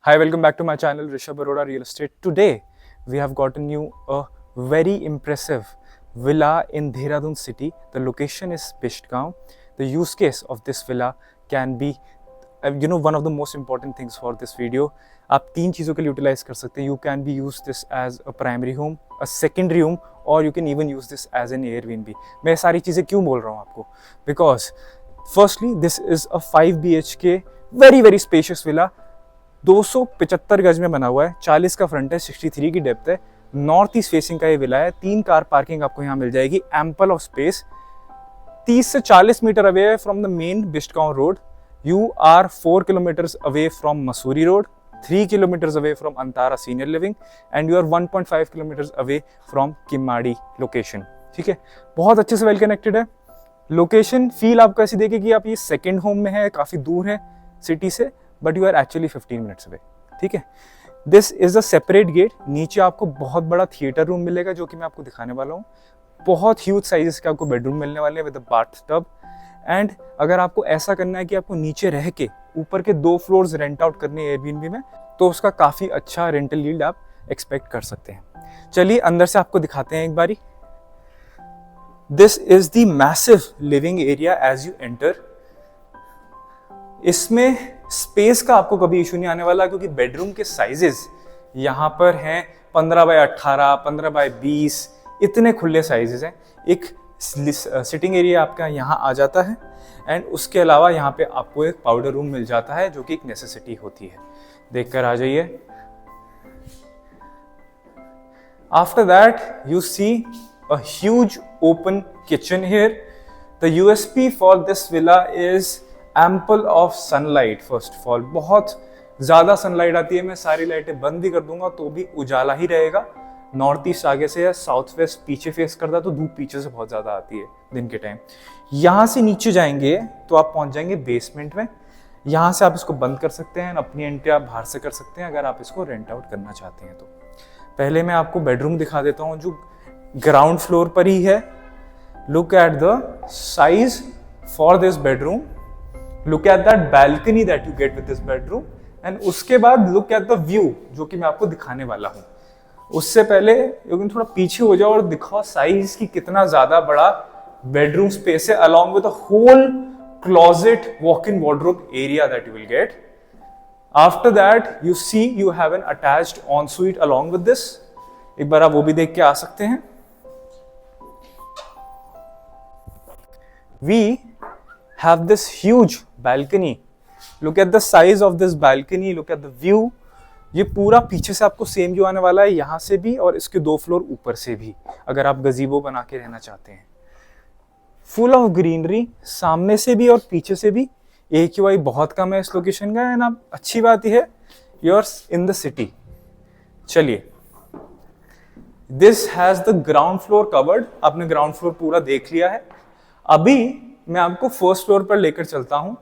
Hi, welcome back to my channel Rishabh Arora Real Estate. Today we have gotten you a very impressive villa in Dehradun city. The location is Bishgaon. The use case of this villa can be one of the most important things for this video. आप तीन चीज़ों के लिए utilise कर सकते हैं. You can be use this as a primary home, a secondary home, or you can even use this as an Airbnb. मैं सारी चीज़ें क्यों बोल रहा हूँ आपको? Because firstly this is a 5 BHK very very spacious villa. 275 गज में बना हुआ है, 40 का फ्रंट है, 63 की डेप्थ है, नॉर्थ ईस्ट फेसिंग का ये विला है. 3 कार पार्किंग आपको यहाँ मिल जाएगी, एम्पल ऑफ स्पेस. 30 से 40 metre away from the main Bistgaon road. You are 4 kilometres away from Mussoorie road, 3 kilometres away from Antara senior living and you are 1.5 kilometres away from Kimadi location. ठीक है, बहुत अच्छे से वेल कनेक्टेड है. लोकेशन फील आपको ऐसी देगी कि आप ये सेकेंड होम में है, काफी दूर है सिटी से, but you are actually 15 minutes away. ठीक है, this is a separate gate. नीचे आपको बहुत बड़ा थिएटर रूम मिलेगा जो कि मैं आपको दिखाने वाला हूँ. बहुत ह्यूज साइजेस के आपको बेडरूम मिलने वाले हैं विद बाथ टब. एंड अगर आपको ऐसा करना है कि आपको नीचे रह के ऊपर के 2 फ्लोर्स रेंट आउट करने हैं एयरबीएनबी में, तो उसका काफी अच्छा रेंटल यील्ड आप एक्सपेक्ट कर सकते हैं. चलिए अंदर से आपको दिखाते हैं एक बारी. This is the massive living area as you enter. इसमें स्पेस का आपको कभी इशू नहीं आने वाला क्योंकि बेडरूम के साइजेस यहाँ पर हैं 15 बाय 18, 15 बाय 20, इतने खुले साइजेस हैं. एक सिटिंग एरिया आपका यहाँ आ जाता है एंड उसके अलावा यहाँ पे आपको एक पाउडर रूम मिल जाता है जो कि एक नेसेसिटी होती है. देखकर आ जाइए. After that you see a huge open kitchen here. The USP for this villa is ample of sunlight. First of all बहुत ज्यादा सनलाइट आती है. मैं सारी लाइटें बंद भी कर दूंगा तो भी उजाला ही रहेगा. नॉर्थ ईस्ट आगे से है, साउथ वेस्ट पीछे फेस करता है तो धूप पीछे से बहुत ज्यादा आती है दिन के टाइम. यहां से नीचे जाएंगे तो आप पहुंच जाएंगे बेसमेंट में. यहां से आप इसको बंद कर सकते हैं, अपनी एंट्री आप बाहर से कर सकते हैं अगर आप इसको रेंट आउट करना चाहते हैं तो. पहले मैं आपको बेडरूम दिखा देता हूँ जो ग्राउंड फ्लोर पर ही है. Look at the size for this bedroom. Look at that balcony that you get with this bedroom and उसके बाद look at the view जो कि मैं आपको दिखाने वाला हूँ. उससे पहले लेकिन थोड़ा पीछे हो जाओ और दिखाओ साइज की कितना ज्यादा बड़ा बेडरूम स्पेस है along with a whole closet walk-in wardrobe area that you will get. After that you see you have an attached ensuite along with this. एक बार आप वो भी देख के आ सकते हैं. We have this huge balcony. Look at the size of this balcony. Look at the view. ये पूरा पीछे से आपको सेम व्यू आने वाला है, यहाँ से भी और इसके 2 फ्लोर ऊपर से भी, अगर आप गजीबो बना के रहना चाहते हैं. फुल ऑफ ग्रीनरी सामने से भी और पीछे से भी. AQI बहुत कम है इस लोकेशन का एंड आप अच्छी बात यह है यूर इन द सिटी. चलिए, this has the ground floor covered. आपने ग्राउंड फ्लोर पूरा देख लिया है. अभी मैं आपको फर्स्ट फ्लोर पर लेकर चलता हूं.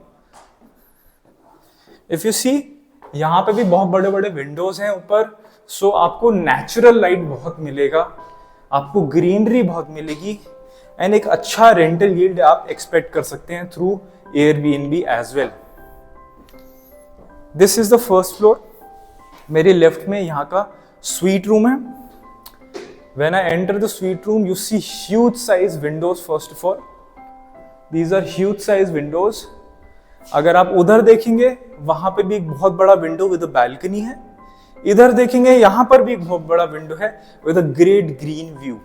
इफ यू सी यहां पे भी बहुत बड़े बड़े विंडोज हैं ऊपर, सो आपको नेचुरल लाइट बहुत मिलेगा, आपको ग्रीनरी बहुत मिलेगी एंड एक अच्छा रेंटल यील्ड आप एक्सपेक्ट कर सकते हैं through Airbnb as well. This is the first floor. मेरे लेफ्ट में यहाँ का स्वीट रूम है. When I enter the suite room you see huge size windows. First of all These are huge size windows. अगर आप उधर देखेंगे वहां पे भी एक बहुत बड़ा विंडो विद बैल्कनी है. इधर देखेंगे यहां पर भी एक बहुत बड़ा विंडो है with a great green view.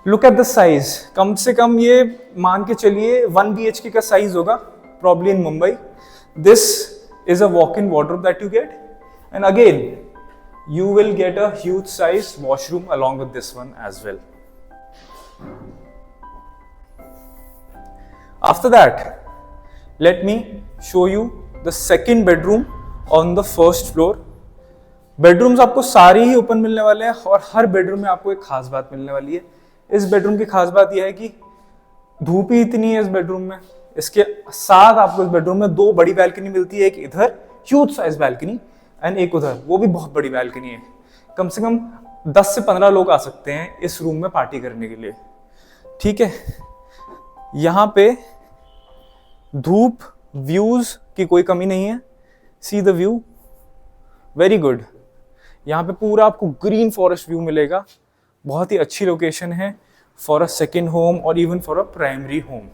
Look at the size. कम से कम ये मान के चलिए 1 BHK का साइज होगा probably in Mumbai. This is a walk in wardrobe that you get and again you will get a huge size washroom along with this one as well. After that, let me show you the second bedroom on the first floor. Bedrooms आपको सारी ही open मिलने वाले हैं और हर bedroom में आपको एक खास बात मिलने वाली है. इस बेडरूम की खास बात यह है कि धूप ही इतनी है इस बेडरूम में. इसके साथ आपको इस बेडरूम में 2 बड़ी बैल्कनी मिलती है. एक इधर ह्यूज साइज बैल्कनी एंड एक उधर, वो भी बहुत बड़ी बैल्कनी है. कम से कम 10 से 15 लोग आ सकते हैं इस रूम में पार्टी करने के लिए. ठीक है, यहाँ पे धूप व्यूज की कोई कमी नहीं है. See the view. Very good. यहाँ पे पूरा आपको ग्रीन फॉरेस्ट व्यू मिलेगा। बहुत ही अच्छी लोकेशन है फॉर अ सेकेंड होम और even for a primary home.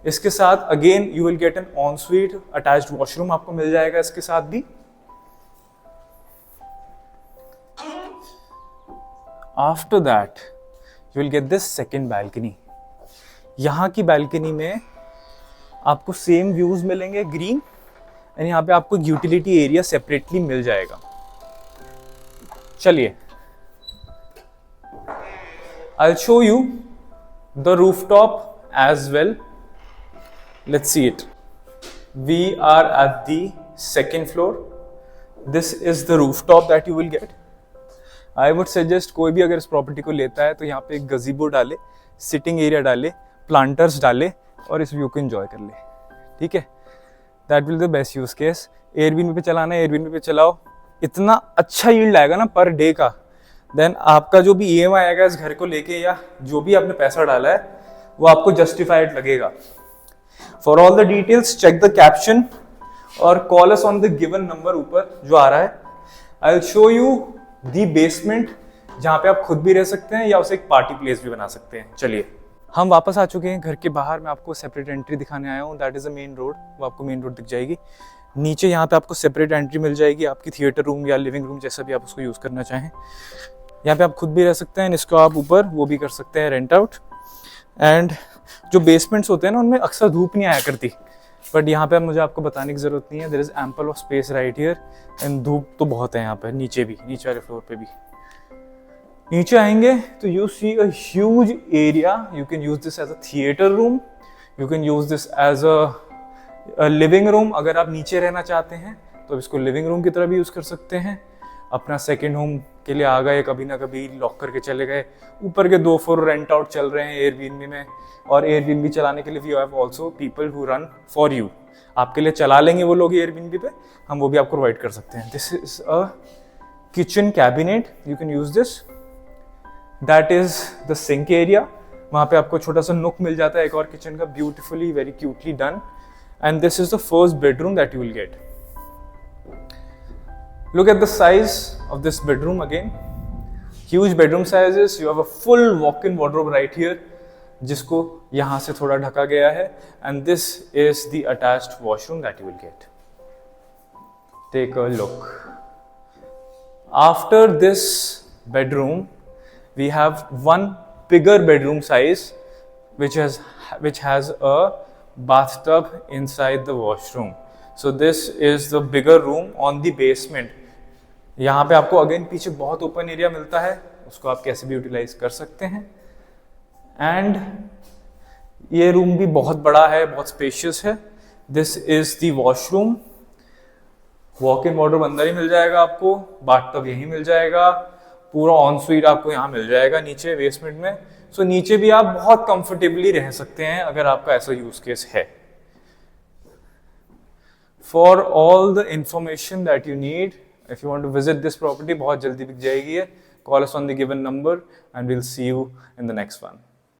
इसके साथ again you will get an on sweet attached washroom आपको मिल जाएगा इसके साथ भी। After that you will get this second balcony. यहाँ की बैल्कनी में आपको सेम व्यूज मिलेंगे ग्रीन, एंड यहाँ पे आपको यूटिलिटी एरिया सेपरेटली मिल जाएगा। चलिए I'll show you the rooftop as well. Let's see it. We are at the second floor. This is the rooftop that you will get. I would suggest कोई भी अगर इस property को लेता है तो यहाँ पे एक गजीबो डाले, सिटिंग एरिया डाले, प्लांटर्स डाले और इस व्यू को एंजॉय कर ले। ठीक है, that will the best use case. Airbnb पे चलाना है, एयरबीएनबी पे चलाओ, इतना अच्छा यील्ड आएगा ना पर डे का। देन आपका जो भी ईएमआई आएगा इस घर को लेके या जो भी आपने पैसा डाला है वो आपको जस्टिफाइड लगेगा। For all the details check the caption और call us on the given number ऊपर जो आ रहा है। I will show you the basement जहां पे आप खुद भी रह सकते हैं या उसे एक पार्टी प्लेस भी बना सकते हैं। चलिए हम वापस आ चुके हैं घर के बाहर। मैं आपको सेपरेट एंट्री दिखाने आया हूँ। That is a main road, वो आपको मेन रोड दिख जाएगी। नीचे यहाँ पे आपको सेपरेट एंट्री मिल जाएगी आपकी थिएटर रूम या लिविंग रूम, जैसा भी आप उसको यूज करना चाहें। यहाँ पे आप खुद भी रह सकते हैं, इसको आप ऊपर वो भी कर सकते हैं रेंट आउट। एंड जो बेसमेंट्स होते हैं ना उनमें अक्सर धूप नहीं आया करती, बट यहाँ पे मुझे आपको बताने की जरूरत नहीं है। There is ample of space right here and धूप तो बहुत है यहाँ पे, नीचे भी, नीचे वाले फ्लोर पे भी। नीचे आएंगे तो you see a huge area. You can use this as a theatre room, you can use this as a living room. अगर आप नीचे रहना चाहते हैं तो इसको लिविंग रूम की तरह भी यूज कर सकते हैं। अपना सेकेंड होम के लिए आ गए, कभी ना कभी लॉक करके चले गए। ऊपर के 2 फ्लोर रेंट आउट चल रहे हैं एयरबीएनबी में, और एयरबीएनबी चलाने के लिए we have also people who run for you. आपके लिए चला लेंगे वो लोग एयरबीएनबी पे, हम वो भी आपको प्रोवाइड कर सकते हैं। This is a kitchen cabinet, you can use this. That is the sink area. वहाँ पे आपको छोटा सा नुक मिल जाता है एक और किचन का, beautifully very cutely done. And this is the first bedroom that you will get. Look at the size of this bedroom again. Huge bedroom sizes. You have a full walk-in wardrobe right here, जिसको यहाँ से थोड़ा ढका गया है. And this is the attached washroom that you will get. Take a look. After this bedroom, we have one bigger bedroom size, which has a bathtub inside the washroom. So this is the bigger room on the basement. यहाँ पे आपको again पीछे बहुत open area मिलता है, उसको आप कैसे भी यूटिलाइज कर सकते हैं। एंड ये रूम भी बहुत बड़ा है, बहुत स्पेशियस है। This is the washroom. Walk in wardrobe अंदर ही मिल जाएगा आपको, बाथटब यहीं मिल जाएगा, पूरा ऑन स्वीट आपको यहाँ मिल जाएगा नीचे बेसमेंट में। सो नीचे भी आप बहुत कंफर्टेबली रह सकते हैं अगर आपका ऐसा यूज केस है। For all the information that you need, if you want to visit this property, बहुत जल्दी बिक जाएगी है। Call us on the given number and we'll see you in the next one.